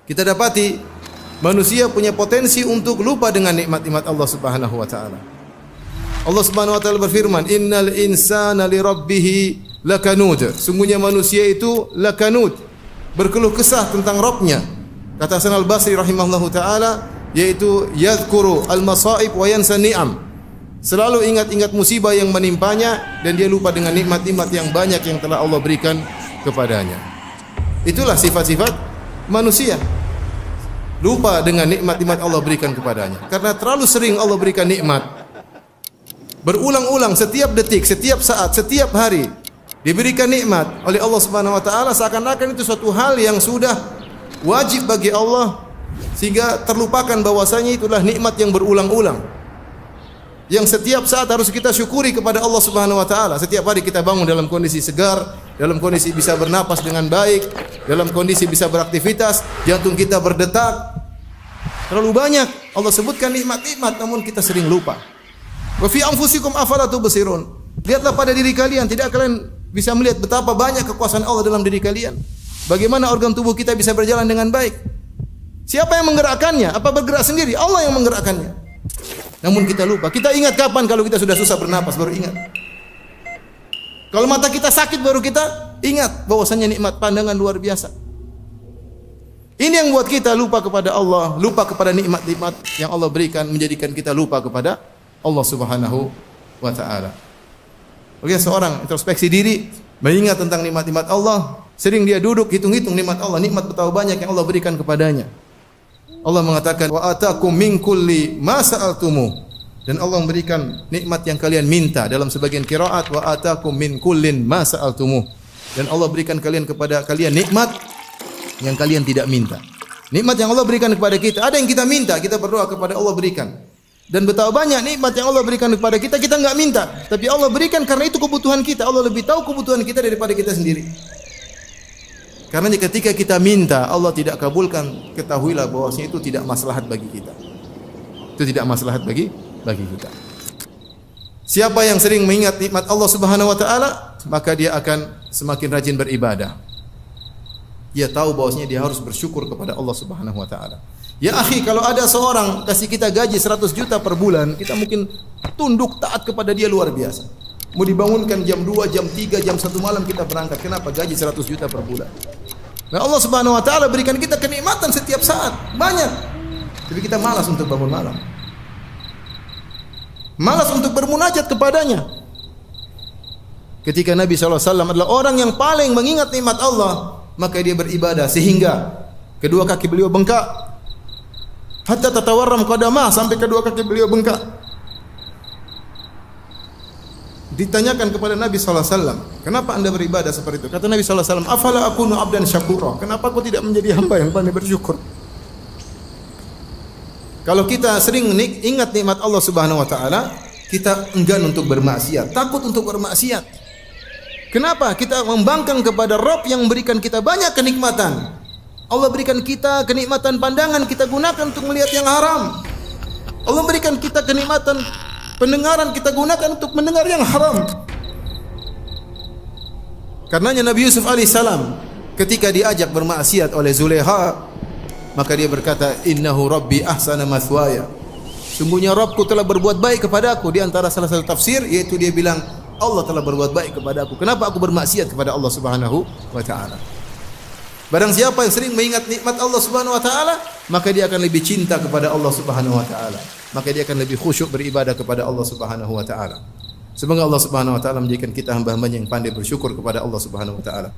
Kita dapati manusia punya potensi untuk lupa dengan nikmat-nikmat Allah Subhanahu wa taala. Allah Subhanahu wa taala berfirman, "Innal insana li rabbih lakanud." Sungguhnya manusia itu lakanud, berkeluh kesah tentang Rabbnya. Kata Hasan Al-Basri rahimahullahu taala, yaitu yadhkuru al-masaib wa yansa ni'am. Selalu ingat-ingat musibah yang menimpanya dan dia lupa dengan nikmat-nikmat yang banyak yang telah Allah berikan kepadanya. Itulah sifat-sifat manusia. Lupa dengan nikmat-nikmat Allah berikan kepadanya. Karena terlalu sering Allah berikan nikmat. Berulang-ulang setiap detik, setiap saat, setiap hari diberikan nikmat oleh Allah Subhanahu wa taala, seakan-akan itu suatu hal yang sudah wajib bagi Allah, sehingga terlupakan bahwasanya itulah nikmat yang berulang-ulang, yang setiap saat harus kita syukuri kepada Allah Subhanahu wa taala. Setiap hari kita bangun dalam kondisi segar, dalam kondisi bisa bernapas dengan baik, dalam kondisi bisa beraktivitas, jantung kita berdetak. Terlalu banyak Allah sebutkan nikmat-nikmat, namun kita sering lupa. Wa fi anfusikum afala tubsirun. Lihatlah pada diri kalian, tidak kalian bisa melihat betapa banyak kekuasaan Allah dalam diri kalian? Bagaimana organ tubuh kita bisa berjalan dengan baik? Siapa yang menggerakkannya? Apa bergerak sendiri? Allah yang menggerakkannya. Namun kita lupa. Kita ingat kapan kalau kita sudah susah bernapas, baru ingat. Kalau mata kita sakit, baru kita ingat bahwasanya nikmat pandangan luar biasa. Ini yang buat kita lupa kepada Allah, lupa kepada nikmat-nikmat yang Allah berikan, menjadikan kita lupa kepada Allah Subhanahu wa taala. Oke, seorang introspeksi diri, mengingat tentang nikmat-nikmat Allah, sering dia duduk hitung-hitung nikmat Allah, nikmat betapa banyak yang Allah berikan kepadanya. Allah mengatakan, wa atakum min kulli ma sa'altumu, dan Allah memberikan nikmat yang kalian minta. Dalam sebagian qiraat, wa atakum min kullin ma sa'altumu, dan Allah berikan kepada kalian nikmat yang kalian tidak minta. Nikmat yang Allah berikan kepada kita, ada yang kita minta, kita berdoa kepada Allah berikan. Dan betapa banyak nikmat yang Allah berikan kepada kita, kita enggak minta, tapi Allah berikan karena itu kebutuhan kita. Allah lebih tahu kebutuhan kita daripada kita sendiri. Karena ketika kita minta Allah tidak kabulkan, ketahuilah bahwasanya itu tidak maslahat bagi kita. Itu tidak maslahat bagi kita. Siapa yang sering mengingat nikmat Allah Subhanahu wa taala, maka dia akan semakin rajin beribadah. Dia tahu bahwasanya dia harus bersyukur kepada Allah Subhanahu wa taala. Ya akhi, kalau ada seorang kasih kita gaji 100 juta per bulan, kita mungkin tunduk taat kepada dia luar biasa. Mau dibangunkan jam 2, jam 3, jam 1 malam kita berangkat. Kenapa? Gaji 100 juta per bulan. Nah, Allah Subhanahu wa taala berikan kita kenikmatan setiap saat, banyak. Tapi kita malas untuk bangun malam. Malas untuk bermunajat kepadanya. Ketika Nabi SAW adalah orang yang paling mengingat nikmat Allah, maka dia beribadah sehingga kedua kaki beliau bengkak. Hatta tatawarram qadamah, sampai kedua kaki beliau bengkak. Ditanyakan kepada Nabi SAW, kenapa anda beribadah seperti itu? Kata Nabi SAW, afala akunu abdan syakura, kenapa aku tidak menjadi hamba yang pandai bersyukur? Kalau kita sering ingat nikmat Allah Subhanahu wa taala, kita enggan untuk bermaksiat, takut untuk bermaksiat. Kenapa? Kita membangkang kepada Rabb yang memberikan kita banyak kenikmatan. Allah berikan kita kenikmatan pandangan, kita gunakan untuk melihat yang haram. Allah berikan kita kenikmatan pendengaran, kita gunakan untuk mendengar yang haram. Karenanya Nabi Yusuf alaihissalam ketika diajak bermaksiat oleh Zulekha, maka dia berkata, innahu rabbi ahsana mathwaya, sungguhnya Rabbku telah berbuat baik kepadaku. Di antara salah satu tafsir yaitu dia bilang, Allah telah berbuat baik kepadaku, kenapa aku bermaksiat kepada Allah Subhanahu wa taala? Barang siapa yang sering mengingat nikmat Allah Subhanahu wa taala, maka dia akan lebih cinta kepada Allah Subhanahu wa taala. Maka dia akan lebih khusyuk beribadah kepada Allah Subhanahu wa taala. Semoga Allah Subhanahu wa taala menjadikan kita hamba-hambanya yang pandai bersyukur kepada Allah Subhanahu wa taala.